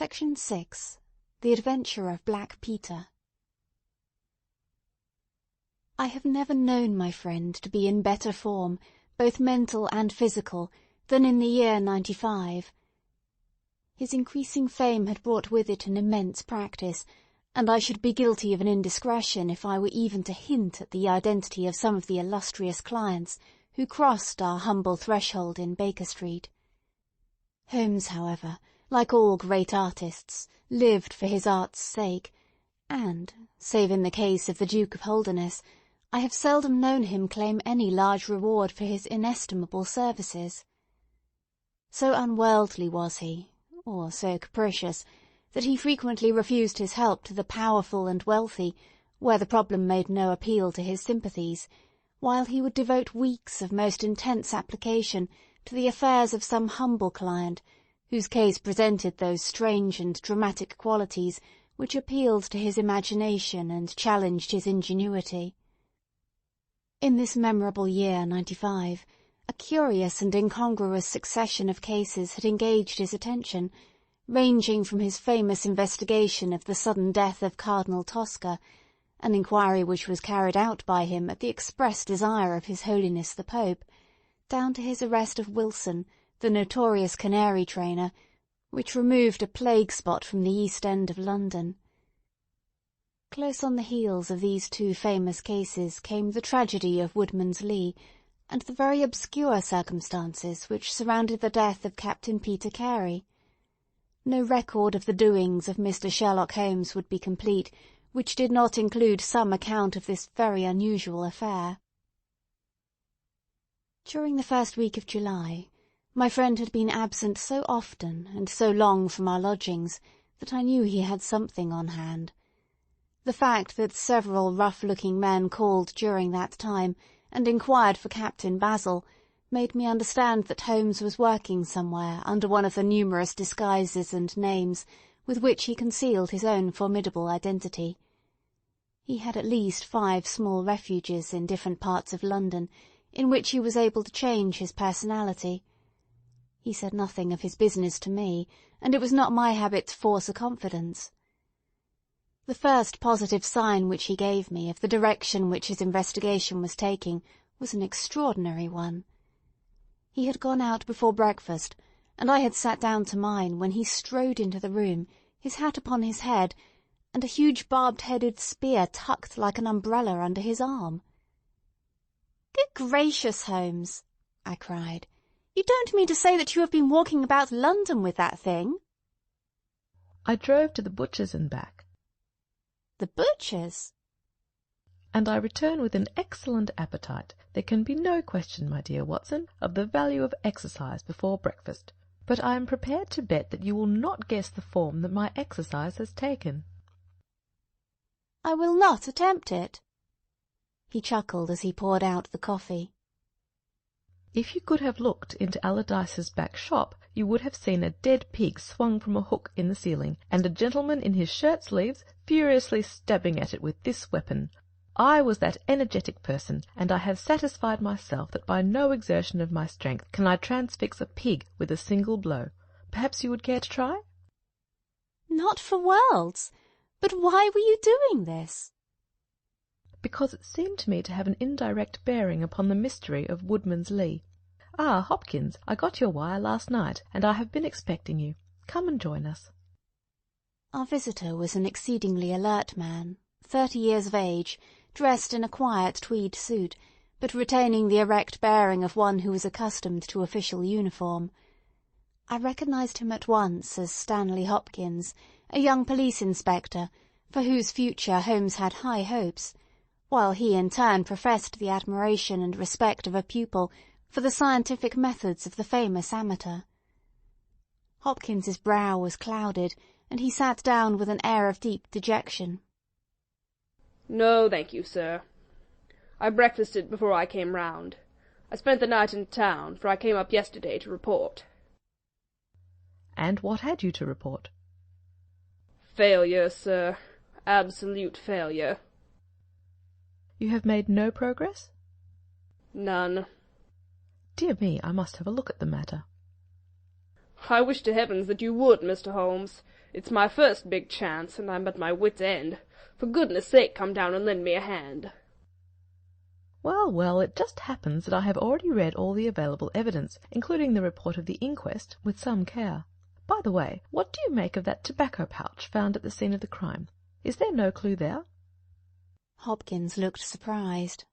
Section 6. The Adventure of Black Peter. I have never known my friend to be in better form, both mental and physical, than in the year '95. His increasing fame had brought with it an immense practice, and I should be guilty of an indiscretion if I were even to hint at the identity of some of the illustrious clients who crossed our humble threshold in Baker Street. Holmes, however, like all great artists, lived for his art's sake, and, save in the case of the Duke of Holderness, I have seldom known him claim any large reward for his inestimable services. So unworldly was he, or so capricious, that he frequently refused his help to the powerful and wealthy, where the problem made no appeal to his sympathies, while he would devote weeks of most intense application to the affairs of some humble client, whose case presented those strange and dramatic qualities which appealed to his imagination and challenged his ingenuity. In this memorable year '95, a curious and incongruous succession of cases had engaged his attention, ranging from his famous investigation of the sudden death of Cardinal Tosca, an inquiry which was carried out by him at the express desire of His Holiness the Pope, down to his arrest of Wilson, the notorious canary trainer, which removed a plague spot from the East End of London. Close on the heels of these two famous cases came the tragedy of Woodman's Lee, and the very obscure circumstances which surrounded the death of Captain Peter Carey. No record of the doings of Mr. Sherlock Holmes would be complete which did not include some account of this very unusual affair. During the first week of July, my friend had been absent so often and so long from our lodgings that I knew he had something on hand. The fact that several rough-looking men called during that time and inquired for Captain Basil made me understand that Holmes was working somewhere under one of the numerous disguises and names with which he concealed his own formidable identity. He had at least 5 small refuges in different parts of London, in which he was able to change his personality. He said nothing of his business to me, and it was not my habit to force a confidence. The first positive sign which he gave me of the direction which his investigation was taking was an extraordinary one. He had gone out before breakfast, and I had sat down to mine when he strode into the room, his hat upon his head, and a huge barbed-headed spear tucked like an umbrella under his arm. "Good gracious, Holmes!" I cried. "You don't mean to say that you have been walking about London with that thing?" "I drove to the butcher's and back." "The butcher's?" "And I return with an excellent appetite. There can be no question, my dear Watson, of the value of exercise before breakfast. But I am prepared to bet that you will not guess the form that my exercise has taken." "I will not attempt it." He chuckled as he poured out the coffee. "If you could have looked into Allardyce's back shop, you would have seen a dead pig swung from a hook in the ceiling, and a gentleman in his shirt-sleeves furiously stabbing at it with this weapon. I was that energetic person, and I have satisfied myself that by no exertion of my strength can I transfix a pig with a single blow. Perhaps you would care to try?" "Not for worlds. But why were you doing this?" "Because it seemed to me to have an indirect bearing upon the mystery of Woodman's Lee. Ah, Hopkins, I got your wire last night, and I have been expecting you. Come and join us." Our visitor was an exceedingly alert man, 30 years of age, dressed in a quiet tweed suit, but retaining the erect bearing of one who was accustomed to official uniform. I recognized him at once as Stanley Hopkins, a young police inspector, for whose future Holmes had high hopes, while he in turn professed the admiration and respect of a pupil for the scientific methods of the famous amateur. Hopkins's brow was clouded, and he sat down with an air of deep dejection. "No, thank you, sir. I breakfasted before I came round. I spent the night in town, for I came up yesterday to report." "And what had you to report?" "Failure, sir. Absolute failure." "You have made no progress?" "None." "Dear me, I must have a look at the matter." I wish to heavens that you would, Mr. Holmes. It's my first big chance, and I'm at my wit's end. For goodness sake, come down and lend me a hand." Well, well, it just happens that I have already read all the available evidence, including the report of the inquest, with some care. By the way, what do you make of that tobacco pouch found at the scene of the crime? Is there no clue there? Hopkins looked surprised.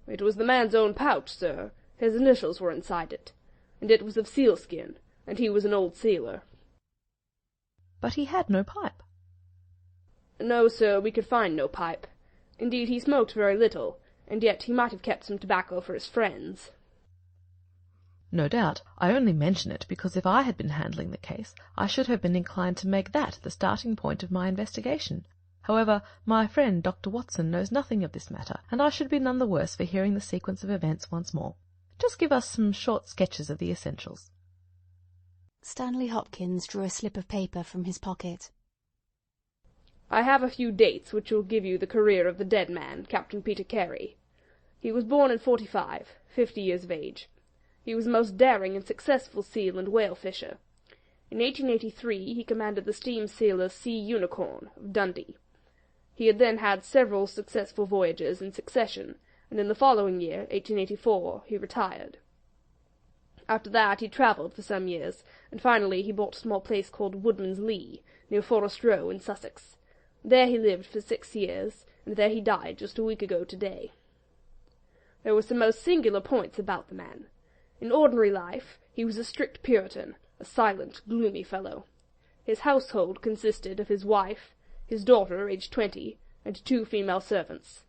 "It was the man's own pouch, sir. His initials were inside it, and it was of sealskin, and he was an old sailor." But he had no pipe. "No, sir, we could find no pipe. Indeed, he smoked very little, and yet he might have kept some tobacco for his friends." No doubt. I only mention it because if I had been handling the case, I should have been inclined to make that the starting point of my investigation. However, my friend Dr. Watson knows nothing of this matter, and I should be none the worse for hearing the sequence of events once more. Just give us some short sketches of the essentials. Stanley Hopkins drew a slip of paper from his pocket. "I have a few dates which will give you the career of the dead man, Captain Peter Carey. He was born in '45, 50 years of age. He was a most daring and successful seal and whale fisher. In 1883 he commanded the steam sailor Sea Unicorn, of Dundee. He had then had several successful voyages in succession, and in the following year, 1884, he retired. After that he travelled for some years, and finally he bought a small place called Woodman's Lee, near Forest Row in Sussex. There he lived for 6 years, and there he died just a week ago today. There were some most singular points about the man. In ordinary life he was a strict Puritan, a silent, gloomy fellow. His household consisted of his wife, his daughter, aged 20, and 2 female servants.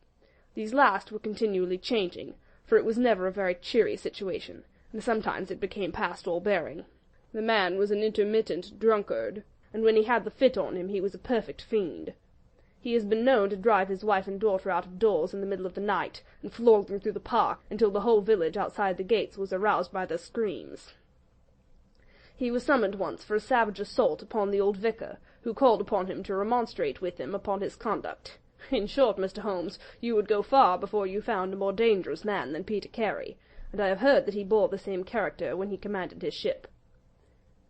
These last were continually changing, for it was never a very cheery situation, and sometimes it became past all bearing. The man was an intermittent drunkard, and when he had the fit on him he was a perfect fiend. He has been known to drive his wife and daughter out of doors in the middle of the night, and flog them through the park until the whole village outside the gates was aroused by their screams. He was summoned once for a savage assault upon the old vicar, who called upon him to remonstrate with him upon his conduct. In short, Mr. Holmes, you would go far before you found a more dangerous man than Peter Carey, and I have heard that he bore the same character when he commanded his ship.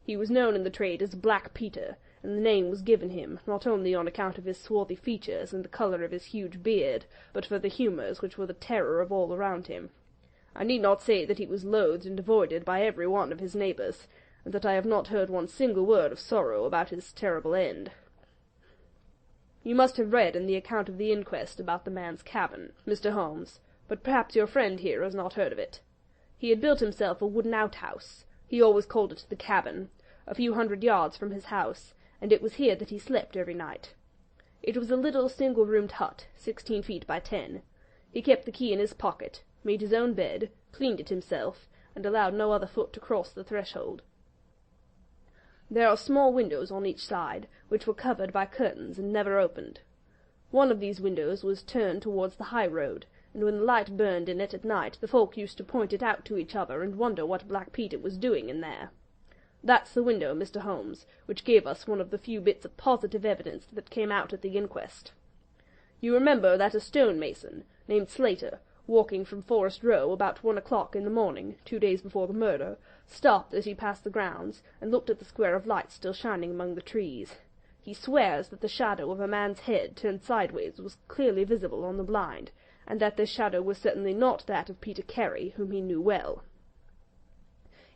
He was known in the trade as Black Peter, and the name was given him, not only on account of his swarthy features and the colour of his huge beard, but for the humours which were the terror of all around him. I need not say that he was loathed and avoided by every one of his neighbours, and that I have not heard one single word of sorrow about his terrible end. You must have read in the account of the inquest about the man's cabin, Mr. Holmes, but perhaps your friend here has not heard of it. He had built himself a wooden outhouse, he always called it the cabin, a few 100 yards from his house, and it was here that he slept every night. It was a little single-roomed hut, 16 feet by 10. He kept the key in his pocket, made his own bed, cleaned it himself, and allowed no other foot to cross the threshold. There are small windows on each side, which were covered by curtains and never opened. One of these windows was turned towards the high road, and when the light burned in it at night, the folk used to point it out to each other and wonder what Black Peter was doing in there. That's the window, Mr. Holmes, which gave us one of the few bits of positive evidence that came out at the inquest. You remember that a stonemason, named Slater, walking from Forest Row about 1 o'clock in the morning, 2 days before the murder, stopped as he passed the grounds, and looked at the square of light still shining among the trees. He swears that the shadow of a man's head turned sideways was clearly visible on the blind, and that this shadow was certainly not that of Peter Carey, whom he knew well.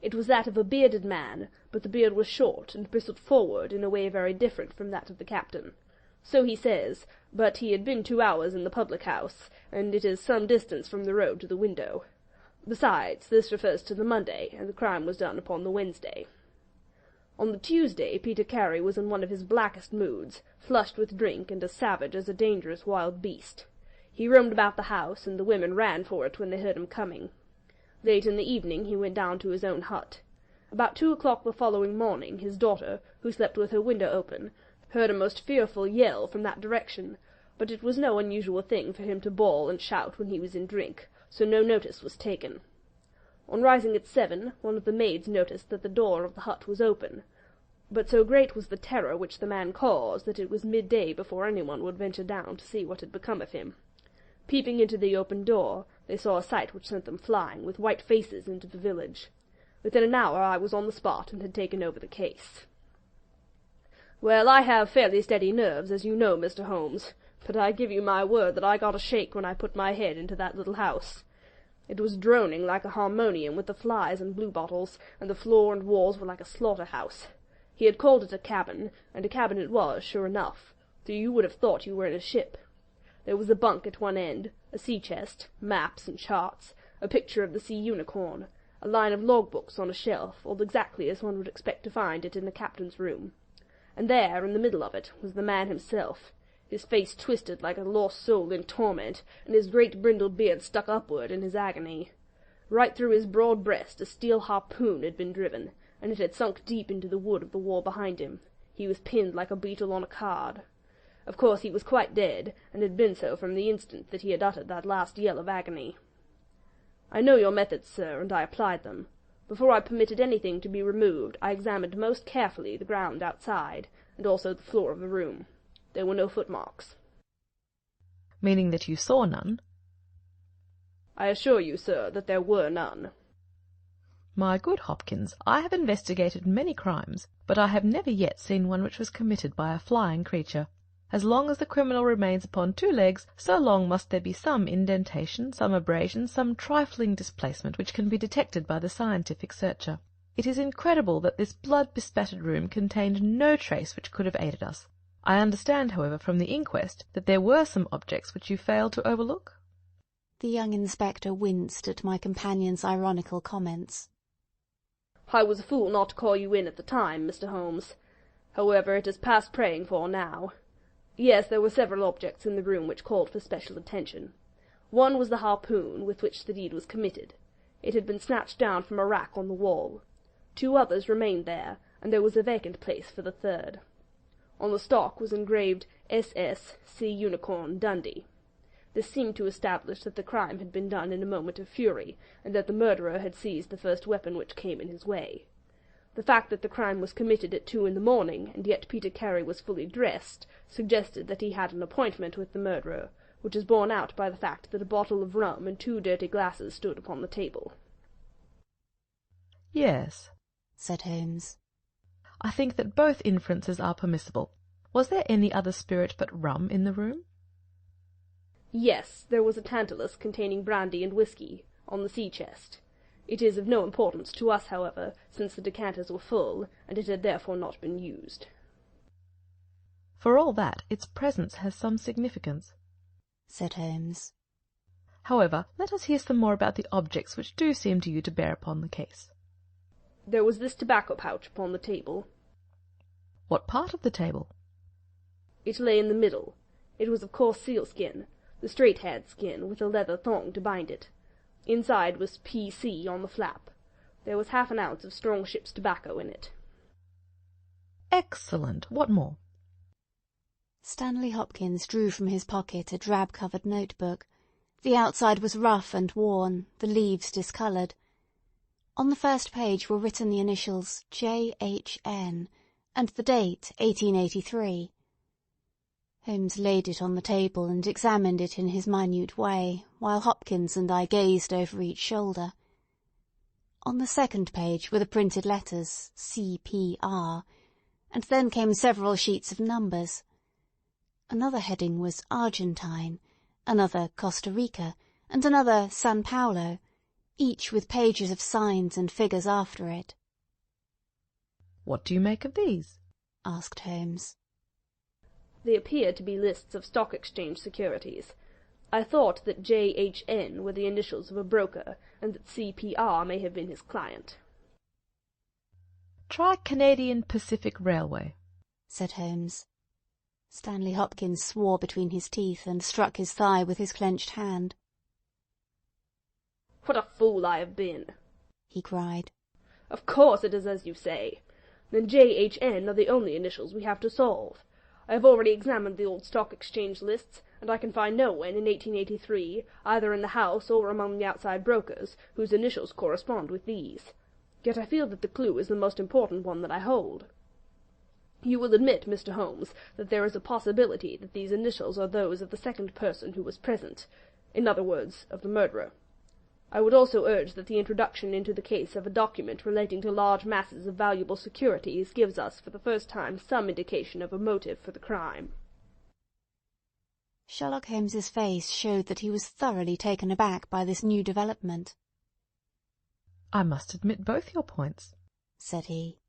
It was that of a bearded man, but the beard was short and bristled forward in a way very different from that of the captain. So he says, but he had been 2 hours in the public-house, and it is some distance from the road to the window. Besides, this refers to the Monday, and the crime was done upon the Wednesday. On the Tuesday, Peter Carey was in one of his blackest moods, flushed with drink and as savage as a dangerous wild beast. He roamed about the house, and the women ran for it when they heard him coming. Late in the evening he went down to his own hut. About 2 o'clock the following morning, his daughter, who slept with her window open, heard a most fearful yell from that direction, but it was no unusual thing for him to bawl and shout when he was in drink, so no notice was taken. On rising at 7, one of the maids noticed that the door of the hut was open, but so great was the terror which the man caused that it was midday before anyone would venture down to see what had become of him. Peeping into the open door, they saw a sight which sent them flying, with white faces, into the village. Within an hour I was on the spot and had taken over the case. Well, I have fairly steady nerves, as you know, Mr. Holmes, but I give you my word that I got a shake when I put my head into that little house. It was droning like a harmonium with the flies and bluebottles, and the floor and walls were like a slaughter-house. He had called it a cabin, and a cabin it was, sure enough, though you would have thought you were in a ship. There was a bunk at one end, a sea-chest, maps and charts, a picture of the sea unicorn, a line of logbooks on a shelf, all exactly as one would expect to find it in the captain's room. And there, in the middle of it, was the man himself, his face twisted like a lost soul in torment, and his great brindled beard stuck upward in his agony. Right through his broad breast a steel harpoon had been driven, and it had sunk deep into the wood of the wall behind him. He was pinned like a beetle on a card. Of course he was quite dead, and had been so from the instant that he had uttered that last yell of agony. I know your methods, sir, and I applied them. Before I permitted anything to be removed, I examined most carefully the ground outside, and also the floor of the room. There were no footmarks. Meaning that you saw none? I assure you, sir, that there were none. My good Hopkins, I have investigated many crimes, but I have never yet seen one which was committed by a flying creature. As long as the criminal remains upon two legs, so long must there be some indentation, some abrasion, some trifling displacement which can be detected by the scientific searcher. It is incredible that this blood-bespattered room contained no trace which could have aided us. I understand, however, from the inquest, that there were some objects which you failed to overlook? The young inspector winced at my companion's ironical comments. I was a fool not to call you in at the time, Mr. Holmes. However, it is past praying for now. Yes, there were several objects in the room which called for special attention. One was the harpoon with which the deed was committed. It had been snatched down from a rack on the wall. Two others remained there, and there was a vacant place for the third. On the stock was engraved SS Sea Unicorn Dundee. This seemed to establish that the crime had been done in a moment of fury, and that the murderer had seized the first weapon which came in his way. The fact that the crime was committed at 2 in the morning, and yet Peter Carey was fully dressed, suggested that he had an appointment with the murderer, which is borne out by the fact that a bottle of rum and 2 dirty glasses stood upon the table. Yes, said Holmes. I think that both inferences are permissible. Was there any other spirit but rum in the room? Yes, there was a tantalus containing brandy and whiskey, on the sea-chest. It is of no importance to us, however, since the decanters were full, and it had therefore not been used. For all that, its presence has some significance, said Holmes. However, let us hear some more about the objects which do seem to you to bear upon the case. There was this tobacco pouch upon the table. What part of the table? It lay in the middle. It was of coarse sealskin, the straight-haired skin, with a leather thong to bind it. Inside was P.C. on the flap. There was half an ounce of strong ship's tobacco in it. Excellent. What more? Stanley Hopkins drew from his pocket a drab-covered notebook. The outside was rough and worn, the leaves discoloured. On the first page were written the initials J.H.N. and the date 1883. Holmes laid it on the table and examined it in his minute way, while Hopkins and I gazed over each shoulder. On the second page were the printed letters C.P.R., and then came several sheets of numbers. Another heading was Argentine, another Costa Rica, and another San Paulo, each with pages of signs and figures after it. What do you make of these? asked Holmes. They appeared to be lists of stock exchange securities. I thought that J.H.N. were the initials of a broker, and that C.P.R. may have been his client. Try Canadian Pacific Railway, said Holmes. Stanley Hopkins swore between his teeth and struck his thigh with his clenched hand. What a fool I have been, he cried. Of course it is as you say. Then J.H.N. are the only initials we have to solve. I have already examined the old stock exchange lists, and I can find no one in 1883, either in the house or among the outside brokers, whose initials correspond with these. Yet I feel that the clue is the most important one that I hold. You will admit, Mr. Holmes, that there is a possibility that these initials are those of the second person who was present, in other words, of the murderer. I would also urge that the introduction into the case of a document relating to large masses of valuable securities gives us for the first time some indication of a motive for the crime." Sherlock Holmes's face showed that he was thoroughly taken aback by this new development. "I must admit both your points," said he.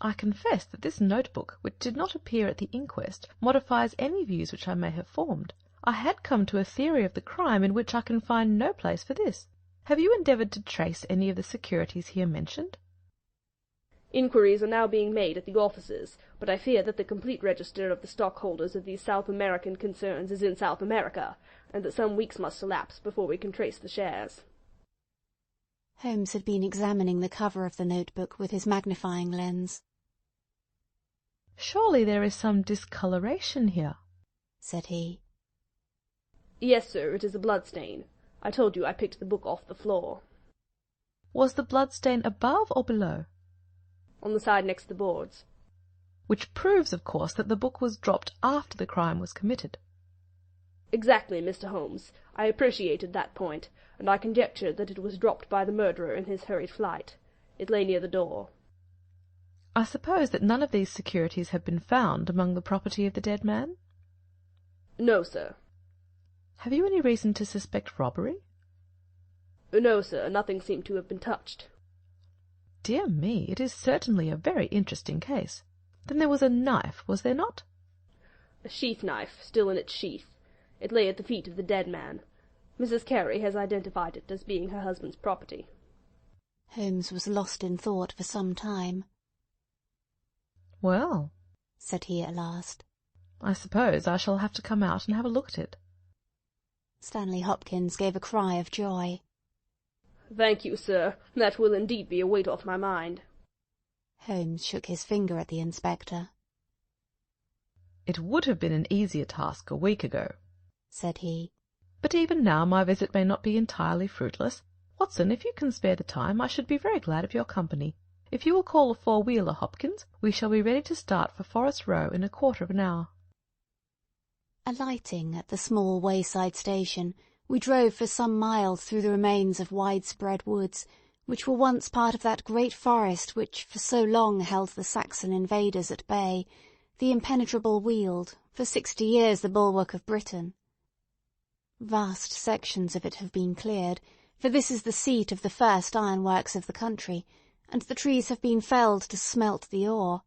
"I confess that this notebook, which did not appear at the inquest, modifies any views which I may have formed. I had come to a theory of the crime in which I can find no place for this. Have you endeavoured to trace any of the securities here mentioned?" "Inquiries are now being made at the offices, but I fear that the complete register of the stockholders of these South American concerns is in South America, and that some weeks must elapse before we can trace the shares." Holmes had been examining the cover of the notebook with his magnifying lens. "Surely there is some discoloration here," said he. "Yes, sir, it is a bloodstain. I told you I picked the book off the floor." "Was the bloodstain above or below?" "On the side next the boards." "Which proves, of course, that the book was dropped after the crime was committed." "Exactly, Mr. Holmes. I appreciated that point, and I conjectured that it was dropped by the murderer in his hurried flight. It lay near the door." "I suppose that none of these securities have been found among the property of the dead man?" "No, sir." "Have you any reason to suspect robbery?" "No, sir, nothing seemed to have been touched." "Dear me, it is certainly a very interesting case. Then there was a knife, was there not?" "A sheath knife, still in its sheath. It lay at the feet of the dead man. Mrs. Carey has identified it as being her husband's property." Holmes was lost in thought for some time. "Well," said he at last, "I suppose I shall have to come out and have a look at it." Stanley Hopkins gave a cry of joy. "Thank you, sir. That will indeed be a weight off my mind." Holmes shook his finger at the inspector. "It would have been an easier task a week ago," said he. "But even now my visit may not be entirely fruitless. Watson, if you can spare the time, I should be very glad of your company. If you will call a four-wheeler, Hopkins, we shall be ready to start for Forest Row in a quarter of an hour." Alighting at the small wayside station, we drove for some miles through the remains of widespread woods, which were once part of that great forest which for so long held the Saxon invaders at bay, the impenetrable Weald, for 60 years the bulwark of Britain. Vast sections of it have been cleared, for this is the seat of the first ironworks of the country, and the trees have been felled to smelt the ore.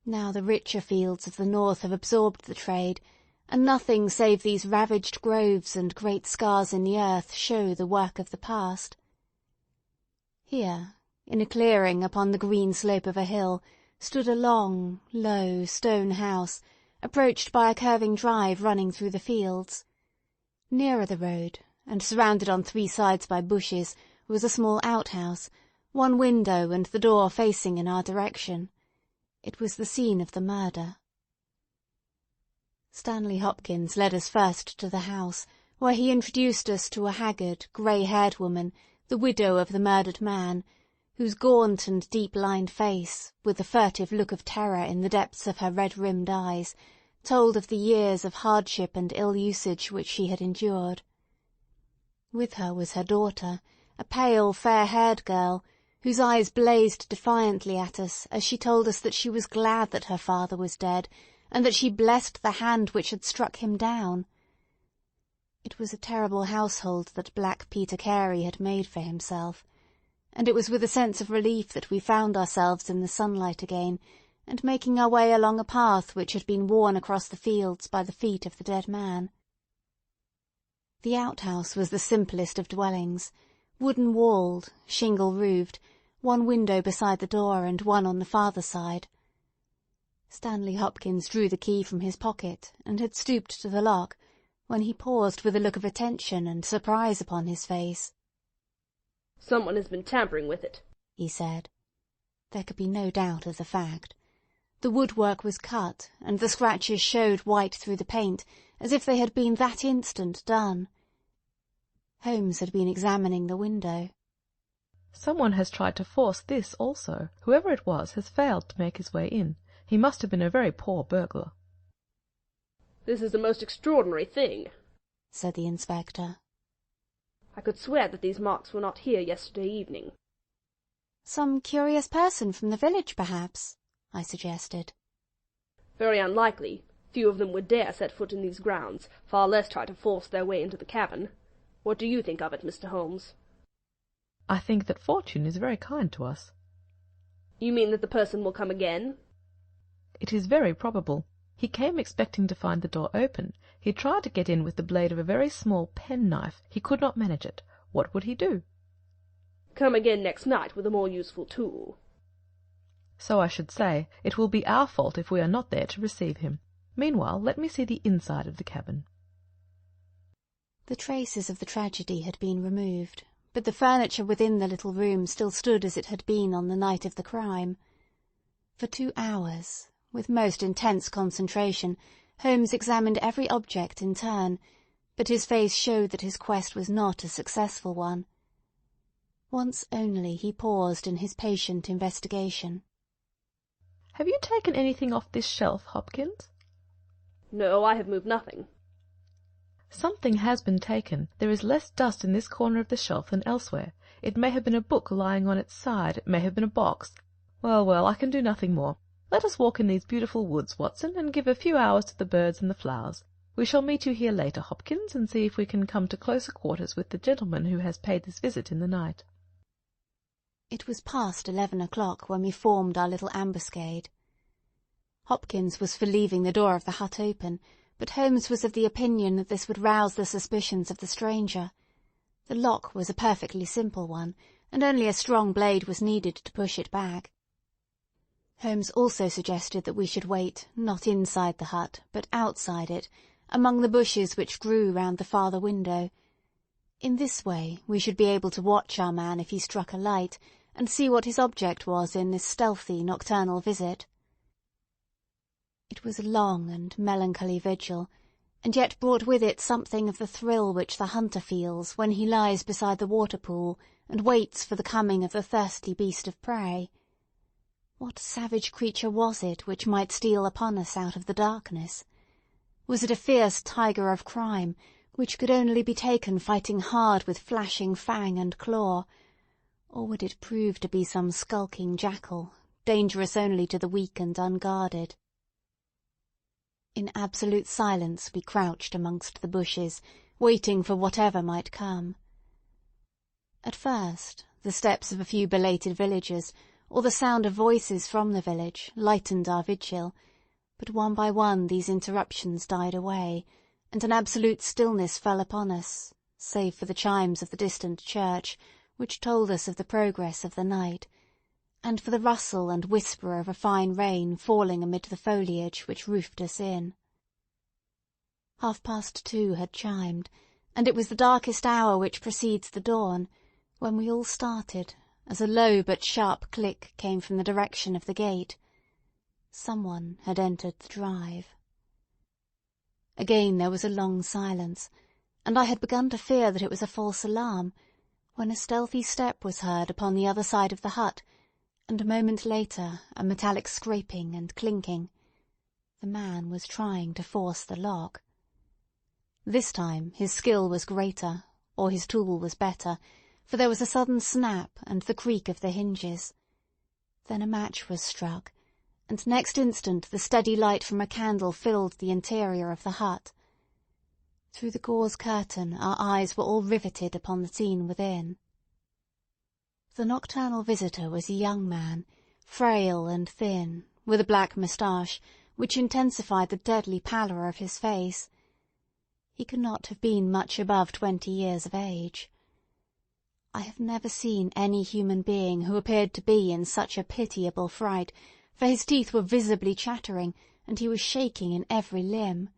Now the richer fields of the north have absorbed the trade, and nothing save these ravaged groves and great scars in the earth show the work of the past. Here, in a clearing upon the green slope of a hill, stood a long, low, stone house, approached by a curving drive running through the fields. Nearer the road, and surrounded on 3 sides by bushes, was a small outhouse, one window and the door facing in our direction. It was the scene of the murder. Stanley Hopkins led us first to the house, where he introduced us to a haggard, grey-haired woman, the widow of the murdered man, whose gaunt and deep-lined face, with the furtive look of terror in the depths of her red-rimmed eyes, told of the years of hardship and ill-usage which she had endured. With her was her daughter, a pale, fair-haired girl, whose eyes blazed defiantly at us as she told us that she was glad that her father was dead, and that she blessed the hand which had struck him down. It was a terrible household that Black Peter Carey had made for himself, and it was with a sense of relief that we found ourselves in the sunlight again, and making our way along a path which had been worn across the fields by the feet of the dead man. The outhouse was the simplest of dwellings, wooden-walled, shingle-roofed, one window beside the door and one on the farther side. Stanley Hopkins drew the key from his pocket and had stooped to the lock, when he paused with a look of attention and surprise upon his face. "Someone has been tampering with it," he said. There could be no doubt of the fact. The woodwork was cut, and the scratches showed white through the paint, as if they had been that instant done. Holmes had been examining the window. "Someone has tried to force this also. Whoever it was has failed to make his way in. He must have been a very poor burglar." "This is a most extraordinary thing," said the inspector. I could swear that these marks were not here yesterday evening." "Some curious person from the village, perhaps?" I suggested. "Very unlikely. Few of them would dare set foot in these grounds, far less try to force their way into the cavern. What do you think of it, Mr. Holmes?" "I think that fortune is very kind to us." "You mean that the person will come again?" "It is very probable. He came expecting to find the door open. He tried to get in with the blade of a very small penknife. He could not manage it. What would he do?" "Come again next night with a more useful tool." "So I should say. It will be our fault if we are not there to receive him. Meanwhile, let me see the inside of the cabin." The traces of the tragedy had been removed, but the furniture within the little room still stood as it had been on the night of the crime. For 2 hours, with most intense concentration, Holmes examined every object in turn, but his face showed that his quest was not a successful one. Once only he paused in his patient investigation. "Have you taken anything off this shelf, Hopkins?" "No, I have moved nothing." "Something has been taken. There is less dust in this corner of the shelf than elsewhere. It may have been a book lying on its side. It may have been a box. Well, well, I can do nothing more. Let us walk in these beautiful woods, Watson, and give a few hours to the birds and the flowers. We shall meet you here later, Hopkins, and see if we can come to closer quarters with the gentleman who has paid this visit in the night." It was past 11 o'clock when we formed our little ambuscade. Hopkins was for leaving the door of the hut open, but Holmes was of the opinion that this would rouse the suspicions of the stranger. The lock was a perfectly simple one, and only a strong blade was needed to push it back. Holmes also suggested that we should wait, not inside the hut, but outside it, among the bushes which grew round the farther window. In this way we should be able to watch our man if he struck a light, and see what his object was in this stealthy nocturnal visit. It was a long and melancholy vigil, and yet brought with it something of the thrill which the hunter feels when he lies beside the water-pool and waits for the coming of the thirsty beast of prey. What savage creature was it which might steal upon us out of the darkness? Was it a fierce tiger of crime, which could only be taken fighting hard with flashing fang and claw, or would it prove to be some skulking jackal, dangerous only to the weak and unguarded? In absolute silence we crouched amongst the bushes, waiting for whatever might come. At first, the steps of a few belated villagers, or the sound of voices from the village, lightened our vigil, but one by one these interruptions died away, and an absolute stillness fell upon us, save for the chimes of the distant church, which told us of the progress of the night, and for the rustle and whisper of a fine rain falling amid the foliage which roofed us in. 2:30 had chimed, and it was the darkest hour which precedes the dawn, when we all started, as a low but sharp click came from the direction of the gate. Someone had entered the drive. Again there was a long silence, and I had begun to fear that it was a false alarm, when a stealthy step was heard upon the other side of the hut, and a moment later a metallic scraping and clinking. The man was trying to force the lock. This time his skill was greater, or his tool was better, for there was a sudden snap and the creak of the hinges. Then a match was struck, and next instant the steady light from a candle filled the interior of the hut. Through the gauze curtain our eyes were all riveted upon the scene within. The nocturnal visitor was a young man, frail and thin, with a black moustache, which intensified the deadly pallor of his face. He could not have been much above 20 years of age. I have never seen any human being who appeared to be in such a pitiable fright, for his teeth were visibly chattering, and he was shaking in every limb.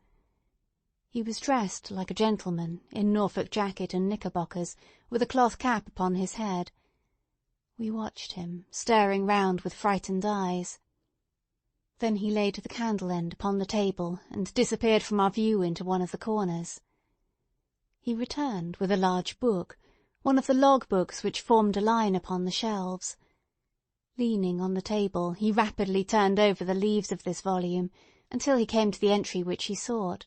He was dressed like a gentleman, in Norfolk jacket and knickerbockers, with a cloth cap upon his head. We watched him, staring round with frightened eyes. Then he laid the candle-end upon the table and disappeared from our view into one of the corners. He returned with a large book, one of the log-books which formed a line upon the shelves. Leaning on the table, he rapidly turned over the leaves of this volume until he came to the entry which he sought.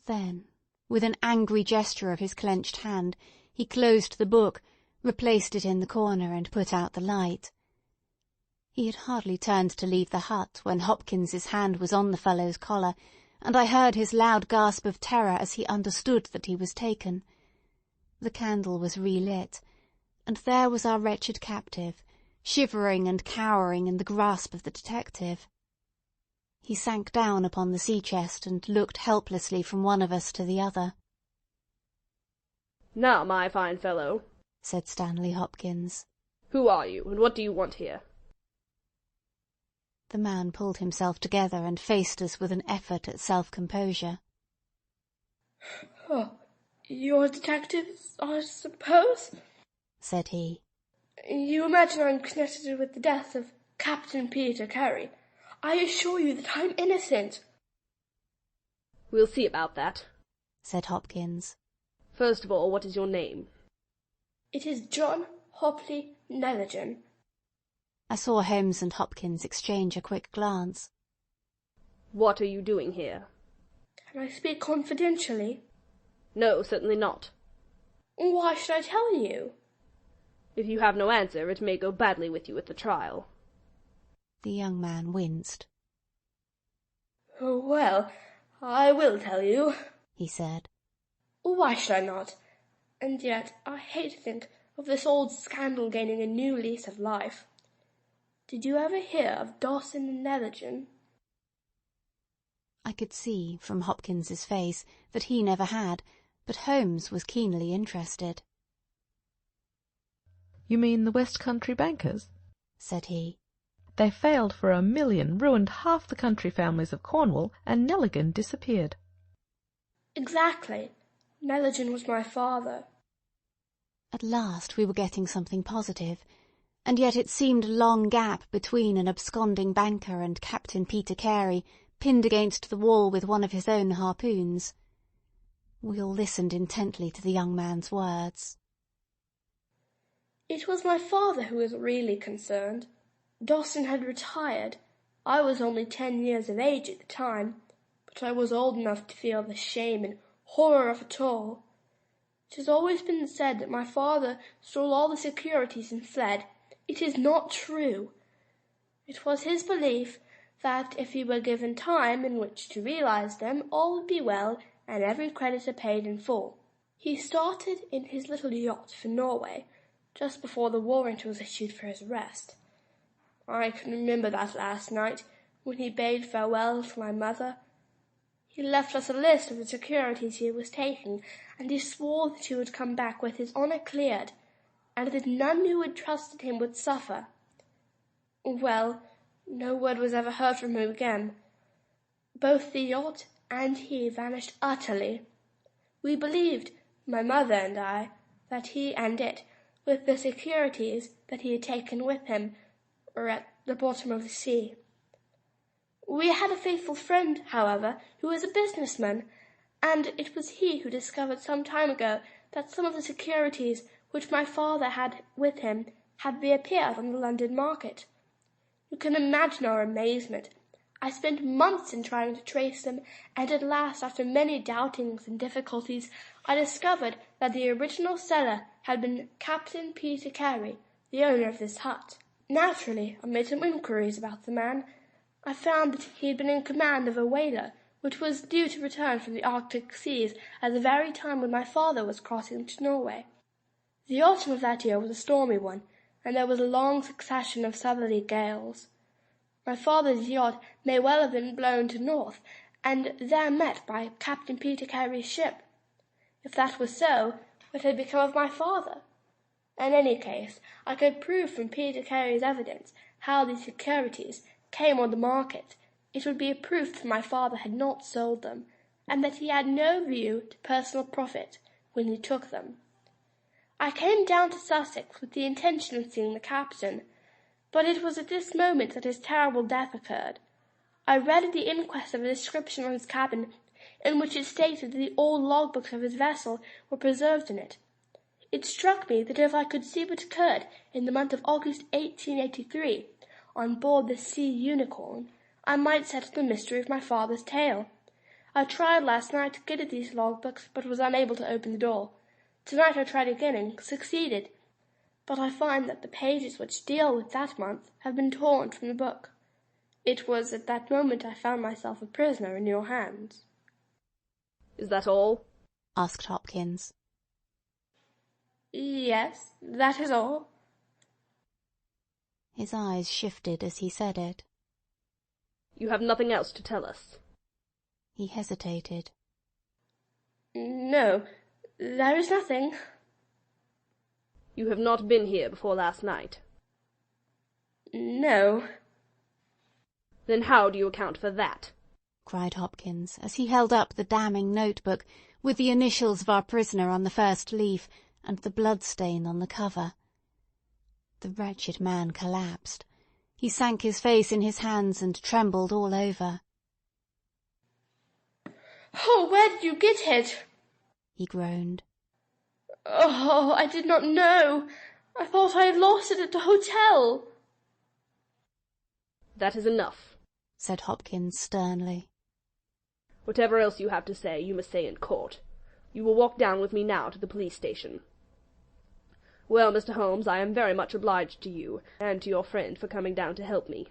Then, With an angry gesture of his clenched hand, he closed the book, replaced it in the corner, and put out the light. He had hardly turned to leave the hut when Hopkins's hand was on the fellow's collar, and I heard his loud gasp of terror as he understood that he was taken. The candle was relit, and there was our wretched captive, shivering and cowering in the grasp of the detective. He sank down upon the sea-chest and looked helplessly from one of us to the other. "Now, my fine fellow," said Stanley Hopkins, "who are you, and what do you want here?" The man pulled himself together and faced us with an effort at self-composure. "Oh, you're detectives, I suppose?" said he. "You imagine I'm connected with the death of Captain Peter Carey. I assure you that I'm innocent." "We'll see about that," said Hopkins. "First of all, what is your name?" "It is John Hopley Neligan." I saw Holmes and Hopkins exchange a quick glance. "What are you doing here?" "Can I speak confidentially?" "No, certainly not." "Why should I tell you?" "If you have no answer, it may go badly with you at the trial." The young man winced. "Oh, well, I will tell you," he said. "Why should I not? And yet I hate to think of this old scandal gaining a new lease of life. Did you ever hear of Dawson and Neligan?" I could see from Hopkins's face that he never had, but Holmes was keenly interested. "You mean the West Country bankers?" said he. "They failed for $1 million, ruined half the country families of Cornwall, and Neligan disappeared." "Exactly. Neligan was my father." At last we were getting something positive, and yet it seemed a long gap between an absconding banker and Captain Peter Carey, pinned against the wall with one of his own harpoons. We all listened intently to the young man's words. "It was my father who was really concerned. Dawson had retired. I was only 10 years of age at the time, but I was old enough to feel the shame and horror of it all. It has always been said that my father stole all the securities and fled. It is not true. It was his belief that if he were given time in which to realize them, all would be well and every creditor paid in full. He started in his little yacht for Norway just before the warrant was issued for his arrest. I can remember that last night when he bade farewell to my mother. He left us a list of the securities he was taking, and he swore that he would come back with his honour cleared, and that none who had trusted him would suffer. Well, no word was ever heard from him again. Both the yacht and he vanished utterly. We believed, my mother and I, that he and it, with the securities that he had taken with him, were at the bottom of the sea. We had a faithful friend, however, who was a businessman, and it was he who discovered some time ago that some of the securities which my father had with him had reappeared on the London market. You can imagine our amazement. I spent months in trying to trace them, and at last, after many doubtings and difficulties, I discovered that the original seller had been Captain Peter Carey, the owner of this hut. Naturally, I made some inquiries about the man. I found that he had been in command of a whaler which was due to return from the Arctic seas at the very time when my father was crossing to Norway. The autumn of that year was a stormy one, and there was a long succession of southerly gales. My father's yacht may well have been blown to north, and there met by Captain Peter Carey's ship. If that was so, what had become of my father? In any case, I could prove from Peter Carey's evidence how these securities came on the market. It would be a proof that my father had not sold them, and that he had no view to personal profit when he took them. I came down to Sussex with the intention of seeing the captain, but it was at this moment that his terrible death occurred. I read at the inquest of a description of his cabin, in which it stated that all logbooks of his vessel were preserved in it. It struck me that if I could see what occurred in the month of August 1883 on board the Sea Unicorn, I might settle the mystery of my father's tale. I tried last night to get at these logbooks, but was unable to open the door. Tonight I tried again and succeeded, but I find that the pages which deal with that month have been torn from the book. It was at that moment I found myself a prisoner in your hands." "Is that all?" asked Hopkins. "Yes, that is all." His eyes shifted as he said it. "You have nothing else to tell us?" He hesitated. "No, there is nothing." "You have not been here before last night?" "No." "Then how do you account for that?" cried Hopkins, as he held up the damning notebook with the initials of our prisoner on the first leaf and the blood-stain on the cover. The wretched man collapsed. He sank his face in his hands and trembled all over. "Oh, where did you get it?" he groaned. "Oh, I did not know. I thought I had lost it at the hotel." "That is enough," said Hopkins sternly. "Whatever else you have to say, you must say in court. You will walk down with me now to the police station. Well, Mr. Holmes, I am very much obliged to you, and to your friend for coming down to help me.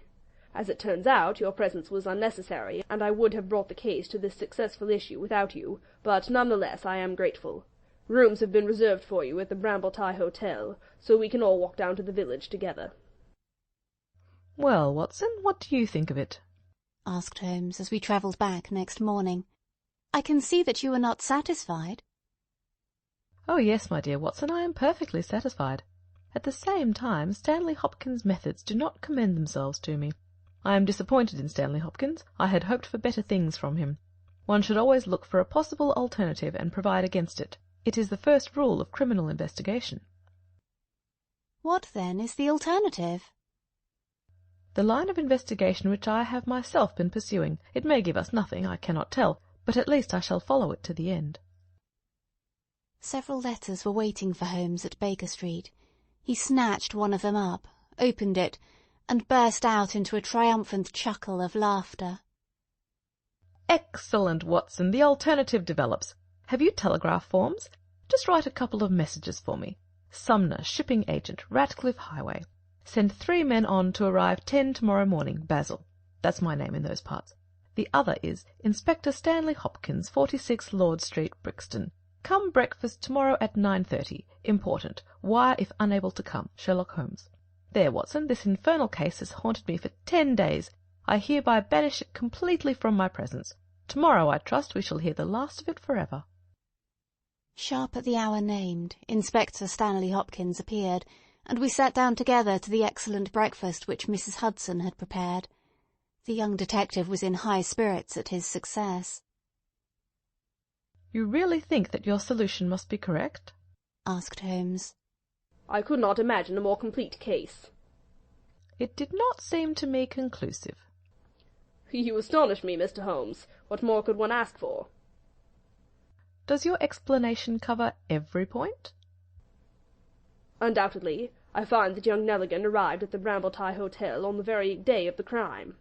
As it turns out, your presence was unnecessary, and I would have brought the case to this successful issue without you, but none the less I am grateful. Rooms have been reserved for you at the Brambletye Hotel, so we can all walk down to the village together." "Well, Watson, what do you think of it?" asked Holmes as we travelled back next morning. "I can see that you are not satisfied." "Oh yes, my dear Watson, I am perfectly satisfied. At the same time, Stanley Hopkins' methods do not commend themselves to me. I am disappointed in Stanley Hopkins. I had hoped for better things from him. One should always look for a possible alternative and provide against it. It is the first rule of criminal investigation." "What, then, is the alternative?" "The line of investigation which I have myself been pursuing. It may give us nothing, I cannot tell, but at least I shall follow it to the end." Several letters were waiting for Holmes at Baker Street. He snatched one of them up, opened it, and burst out into a triumphant chuckle of laughter. "Excellent, Watson! The alternative develops. Have you telegraph forms? Just write a couple of messages for me. Sumner, shipping agent, Ratcliffe Highway. Send 3 men on to arrive 10 tomorrow morning, Basil. That's my name in those parts. The other is Inspector Stanley Hopkins, 46 Lord Street, Brixton. Come breakfast tomorrow at 9:30. Important. Wire if unable to come. Sherlock Holmes. There, Watson, this infernal case has haunted me for 10 days. I hereby banish it completely from my presence. Tomorrow, I trust, we shall hear the last of it forever." Sharp at the hour named, Inspector Stanley Hopkins appeared, and we sat down together to the excellent breakfast which Mrs. Hudson had prepared. The young detective was in high spirits at his success. "You really think that your solution must be correct?" asked Holmes. "I could not imagine a more complete case." "It did not seem to me conclusive." "You astonish me, Mr. Holmes. What more could one ask for?" "Does your explanation cover every point?" "Undoubtedly. I find that young Nelligan arrived at the Brambletye Hotel on the very day of the crime.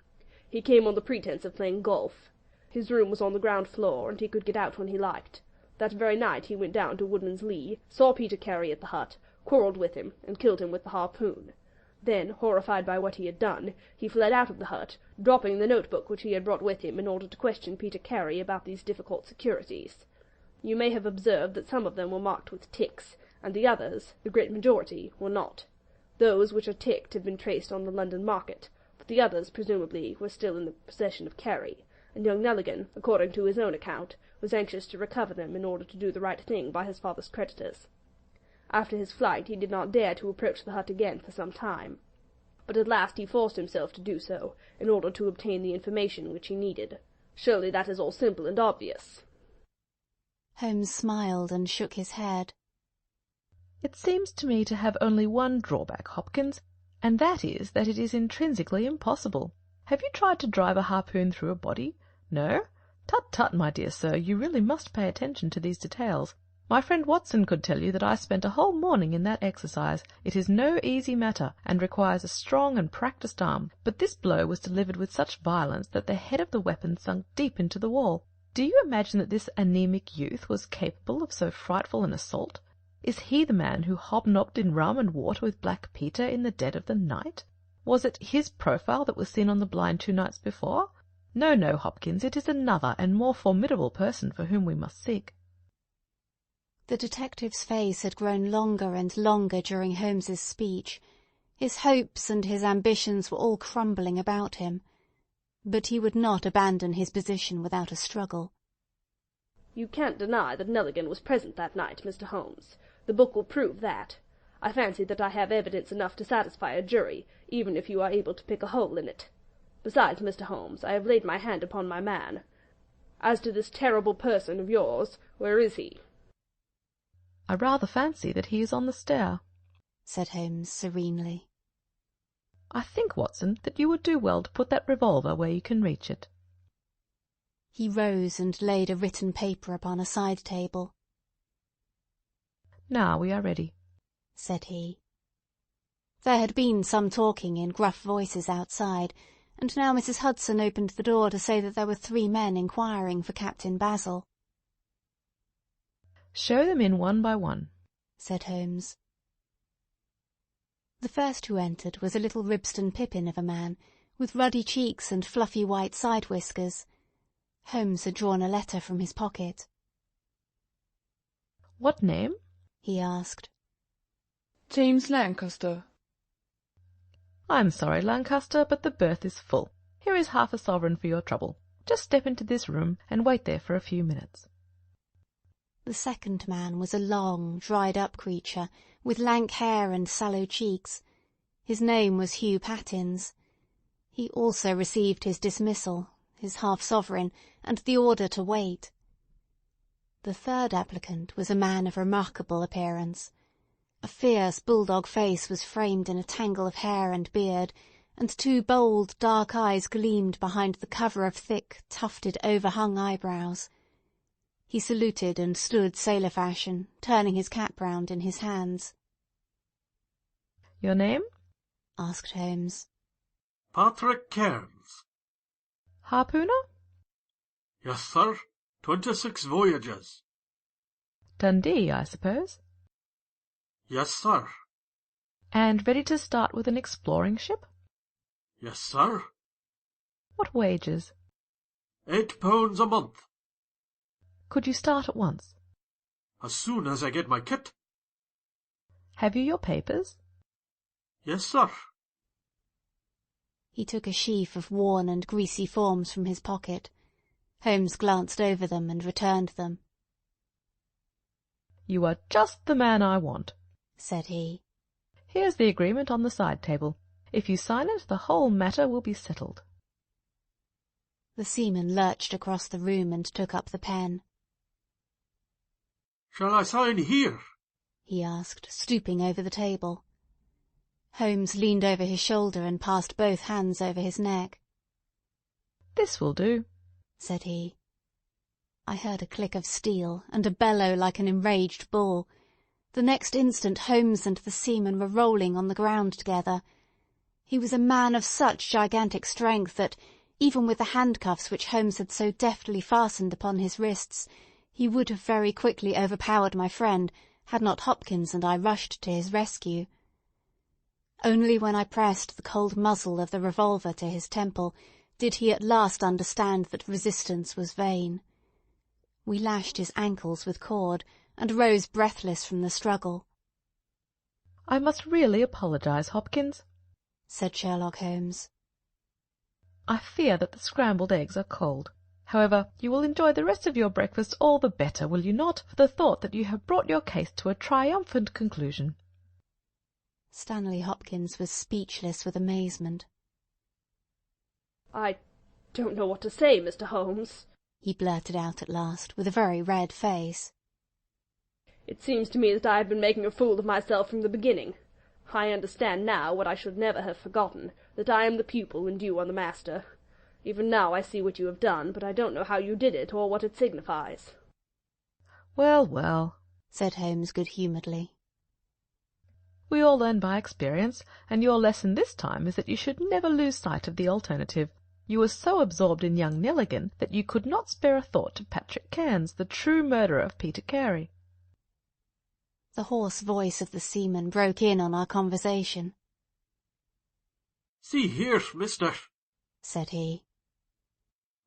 He came on the pretence of playing golf. His room was on the ground floor, and he could get out when he liked. That very night he went down to Woodman's Lee, saw Peter Carey at the hut, quarrelled with him, and killed him with the harpoon. Then, horrified by what he had done, he fled out of the hut, dropping the notebook which he had brought with him in order to question Peter Carey about these difficult securities. You may have observed that some of them were marked with ticks, and the others, the great majority, were not. Those which are ticked had been traced on the London market, but the others, presumably, were still in the possession of Carey, and young Nelligan, according to his own account, was anxious to recover them in order to do the right thing by his father's creditors. After his flight he did not dare to approach the hut again for some time, but at last he forced himself to do so, in order to obtain the information which he needed. Surely that is all simple and obvious." Holmes smiled and shook his head. "It seems to me to have only one drawback, Hopkins, and that is that it is intrinsically impossible. Have you tried to drive a harpoon through a body? No? Tut, tut, my dear sir, you really must pay attention to these details. My friend Watson could tell you that I spent a whole morning in that exercise. It is no easy matter, and requires a strong and practised arm, but this blow was delivered with such violence that the head of the weapon sunk deep into the wall. Do you imagine that this anemic youth was capable of so frightful an assault? Is he the man who hobnobbed in rum and water with Black Peter in the dead of the night? Was it his profile that was seen on the blind 2 nights before? No, no, Hopkins, it is another and more formidable person for whom we must seek. The detective's face had grown longer and longer during Holmes's speech. His hopes and his ambitions were all crumbling about him. But he would not abandon his position without a struggle. You can't deny that Nelligan was present that night, Mr. Holmes. The book will prove that. I fancy that I have evidence enough to satisfy a jury, even if you are able to pick a hole in it. Besides, Mr. Holmes, I have laid my hand upon my man. As to this terrible person of yours, where is he? I rather fancy that he is on the stair, said Holmes serenely. I think, Watson, that you would do well to put that revolver where you can reach it. He rose and laid a written paper upon a side table. Now we are ready, said he. There had been some talking in gruff voices outside, and now Mrs. Hudson opened the door to say that there were 3 men inquiring for Captain Basil. Show them in one by one, said Holmes. The first who entered was a little Ribston Pippin of a man, with ruddy cheeks and fluffy white side-whiskers. Holmes had drawn a letter from his pocket. What name? he asked. James Lancaster. I'm sorry, Lancaster, but the berth is full. Here is half a sovereign for your trouble. Just step into this room and wait there for a few minutes. The second man was a long, dried-up creature, with lank hair and sallow cheeks. His name was Hugh Pattins. He also received his dismissal, his half-sovereign, and the order to wait. The third applicant was a man of remarkable appearance. A fierce bulldog face was framed in a tangle of hair and beard, and 2 bold, dark eyes gleamed behind the cover of thick, tufted, overhung eyebrows. He saluted and stood sailor fashion, turning his cap round in his hands. Your name? asked Holmes. Patrick Cairns. Harpooner? Yes, sir. 26 voyages. Dundee, I suppose? Yes, sir. And ready to start with an exploring ship? Yes, sir. What wages? £8 a month. Could you start at once? As soon as I get my kit. Have you your papers? Yes, sir. He took a sheaf of worn and greasy forms from his pocket. Holmes glanced over them and returned them. You are just the man I want, said he. Here's the agreement on the side table. If you sign it, the whole matter will be settled. The seaman lurched across the room and took up the pen. Shall I sign here? he asked, stooping over the table. Holmes leaned over his shoulder and passed both hands over his neck. This will do, said he. I heard a click of steel and a bellow like an enraged bull. The next instant Holmes and the seaman were rolling on the ground together. He was a man of such gigantic strength that, even with the handcuffs which Holmes had so deftly fastened upon his wrists, he would have very quickly overpowered my friend, had not Hopkins and I rushed to his rescue. Only when I pressed the cold muzzle of the revolver to his temple did he at last understand that resistance was vain. We lashed his ankles with cord, and rose breathless from the struggle. I must really apologize, Hopkins, said Sherlock Holmes. I fear that the scrambled eggs are cold. However, you will enjoy the rest of your breakfast all the better, will you not, for the thought that you have brought your case to a triumphant conclusion. Stanley Hopkins was speechless with amazement. I don't know what to say, Mr. Holmes, he blurted out at last, with a very red face. It seems to me that I have been making a fool of myself from the beginning. I understand now what I should never have forgotten, that I am the pupil and you are the master. Even now I see what you have done, but I don't know how you did it, or what it signifies. Well, well, said Holmes good-humouredly. We all learn by experience, and your lesson this time is that you should never lose sight of the alternative. You were so absorbed in young Nelligan that you could not spare a thought to Patrick Cairns, the true murderer of Peter Carey. The hoarse voice of the seaman broke in on our conversation. "See here, mister," said he.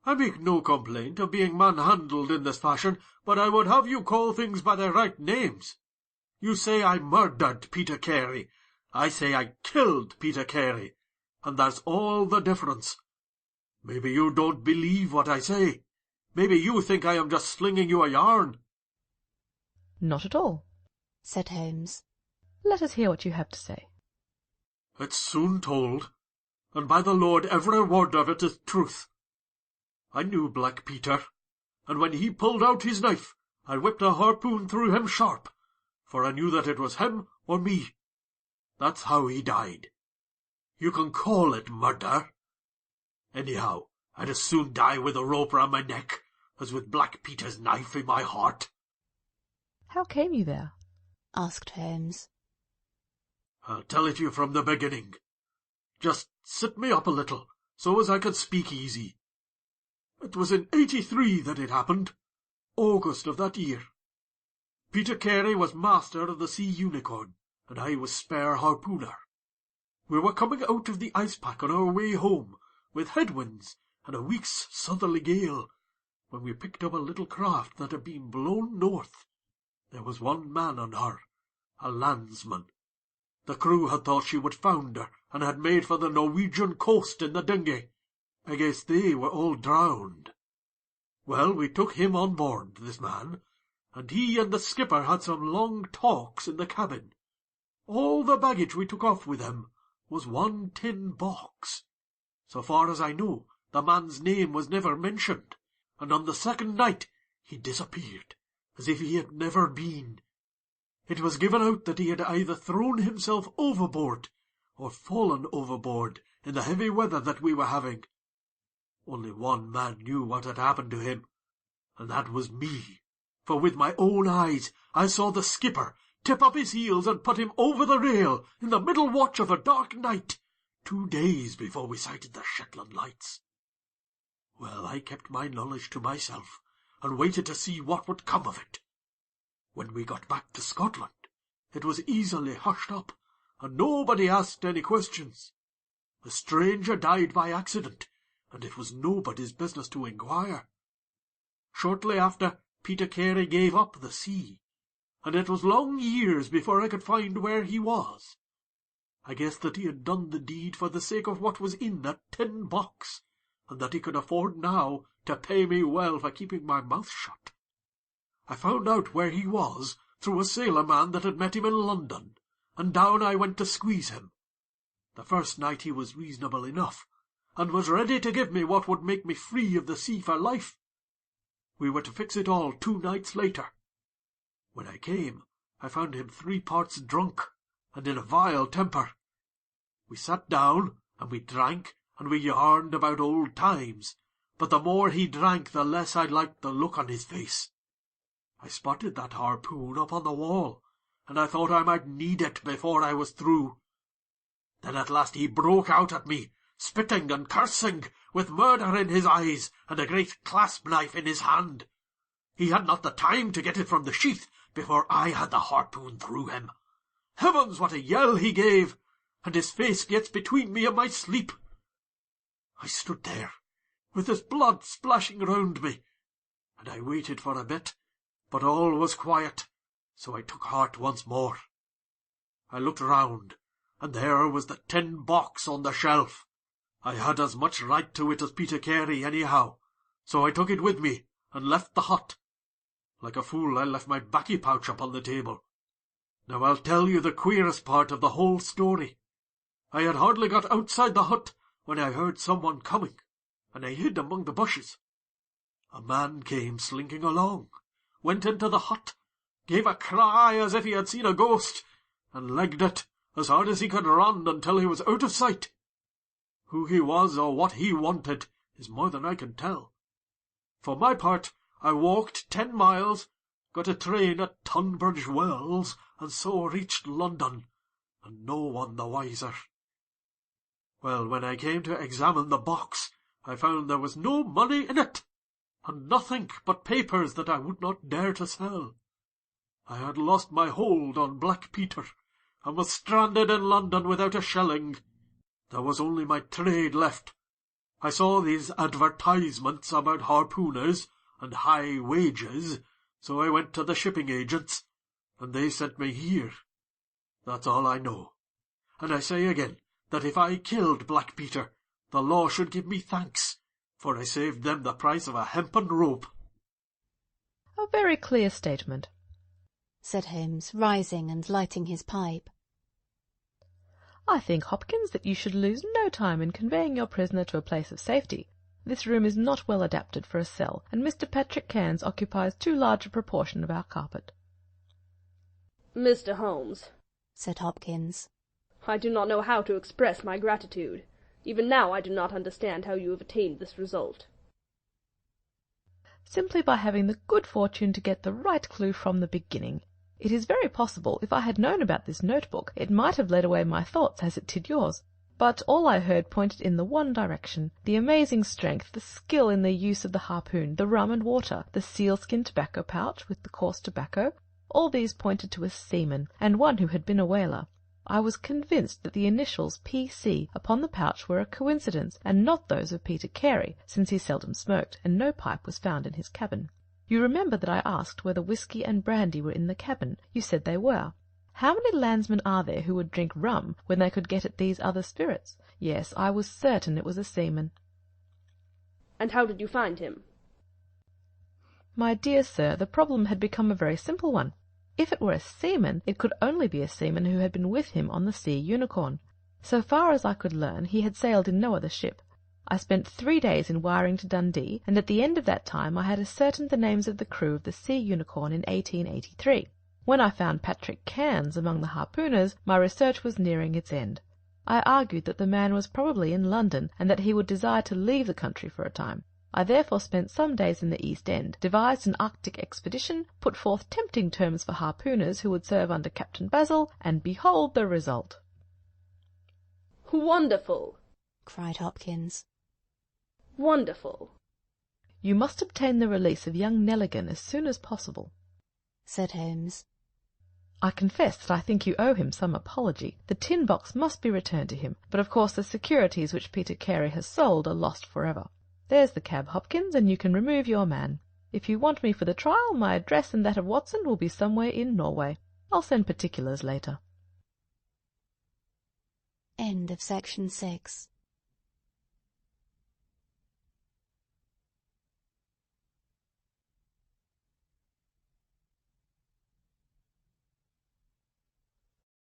"I make no complaint of being manhandled in this fashion, but I would have you call things by their right names. You say I murdered Peter Carey. I say I killed Peter Carey, and that's all the difference. Maybe you don't believe what I say. Maybe you think I am just slinging you a yarn." "Not at all," said Holmes. "Let us hear what you have to say." "It's soon told, and by the Lord every word of it is truth. I knew Black Peter, and when he pulled out his knife, I whipped a harpoon through him sharp, for I knew that it was him or me. That's how he died. You can call it murder. Anyhow, I'd as soon die with a rope round my neck as with Black Peter's knife in my heart." "How came you there?" asked Holmes. "I'll tell it you from the beginning. Just sit me up a little, so as I can speak easy. It was in '83 that it happened, August of that year. Peter Carey was master of the Sea Unicorn, and I was spare harpooner. We were coming out of the ice pack on our way home, with headwinds and a week's southerly gale, when we picked up a little craft that had been blown north. There was one man on her, a landsman. The crew had thought she would founder, and had made for the Norwegian coast in the dinghy. I guess they were all drowned. Well, we took him on board, this man, and he and the skipper had some long talks in the cabin. All the baggage we took off with him was one tin box. So far as I know, the man's name was never mentioned, and on the second night he disappeared, as if he had never been. It was given out that he had either thrown himself overboard, or fallen overboard in the heavy weather that we were having. Only one man knew what had happened to him, and that was me, for with my own eyes I saw the skipper tip up his heels and put him over the rail in the middle watch of a dark night, 2 days before we sighted the Shetland lights. Well, I kept my knowledge to myself, and waited to see what would come of it. When we got back to Scotland, it was easily hushed up, and nobody asked any questions. The stranger died by accident, and it was nobody's business to inquire. Shortly after, Peter Carey gave up the sea, and it was long years before I could find where he was. I guessed that he had done the deed for the sake of what was in that tin box, and that he could afford now to pay me well for keeping my mouth shut. I found out where he was through a sailor-man that had met him in London, and down I went to squeeze him. The first night he was reasonable enough, and was ready to give me what would make me free of the sea for life. We were to fix it all 2 nights later. When I came, I found him 3 parts drunk, and in a vile temper. We sat down, and we drank, and we yarned about old times, but the more he drank the less I liked the look on his face. I spotted that harpoon up on the wall, and I thought I might need it before I was through. Then at last he broke out at me, spitting and cursing, with murder in his eyes, and a great clasp-knife in his hand. He had not the time to get it from the sheath before I had the harpoon through him. Heavens, what a yell he gave! And his face gets between me and my sleep. I stood there, with his blood splashing round me, and I waited for a bit, but all was quiet, so I took heart once more. I looked round, and there was the tin box on the shelf. I had as much right to it as Peter Carey, anyhow, so I took it with me, and left the hut. Like a fool, I left my baccy pouch upon the table. Now I'll tell you the queerest part of the whole story. I had hardly got outside the hut when I heard someone coming, and I hid among the bushes. A man came slinking along, went into the hut, gave a cry as if he had seen a ghost, and legged it as hard as he could run until he was out of sight. Who he was or what he wanted is more than I can tell. For my part, I walked 10 miles, got a train at Tunbridge Wells, and so reached London, and no one the wiser. Well, when I came to examine the box, I found there was no money in it, and nothing but papers that I would not dare to sell. I had lost my hold on Black Peter, and was stranded in London without a shilling. There was only my trade left. I saw these advertisements about harpooners and high wages, so I went to the shipping agents, and they sent me here. That's all I know. And I say again that if I killed Black Peter, the law should give me thanks, for I saved them the price of a hempen rope." "A very clear statement," said Holmes, rising and lighting his pipe. "I think, Hopkins, that you should lose no time in conveying your prisoner to a place of safety. This room is not well adapted for a cell, and Mr. Patrick Cairns occupies too large a proportion of our carpet." "Mr. Holmes," said Hopkins, "I do not know how to express my gratitude. Even now I do not understand how you have attained this result." "Simply by having the good fortune to get the right clue from the beginning. It is very possible, if I had known about this notebook, it might have led away my thoughts as it did yours. But all I heard pointed in the one direction: the amazing strength, the skill in the use of the harpoon, the rum and water, the sealskin tobacco pouch with the coarse tobacco, all these pointed to a seaman, and one who had been a whaler. I was convinced that the initials P.C. upon the pouch were a coincidence, and not those of Peter Carey, since he seldom smoked, and no pipe was found in his cabin. You remember that I asked whether whisky and brandy were in the cabin. You said they were. How many landsmen are there who would drink rum when they could get at these other spirits? Yes, I was certain it was a seaman." "And how did you find him?" "My dear sir, the problem had become a very simple one. If it were a seaman, it could only be a seaman who had been with him on the Sea Unicorn. So far as I could learn, he had sailed in no other ship. I spent 3 days in wiring to Dundee, and at the end of that time I had ascertained the names of the crew of the Sea Unicorn in 1883. When I found Patrick Cairns among the harpooners, my research was nearing its end. I argued that the man was probably in London, and that he would desire to leave the country for a time. I therefore spent some days in the East End, devised an Arctic expedition, put forth tempting terms for harpooners who would serve under Captain Basil, and behold the result." "Wonderful!" cried Hopkins. "Wonderful!" "You must obtain the release of young Nelligan as soon as possible," said Holmes. "I confess that I think you owe him some apology. The tin box must be returned to him, but of course the securities which Peter Carey has sold are lost forever. There's the cab, Hopkins, and you can remove your man. If you want me for the trial, my address and that of Watson will be somewhere in Norway. I'll send particulars later." End of section 6.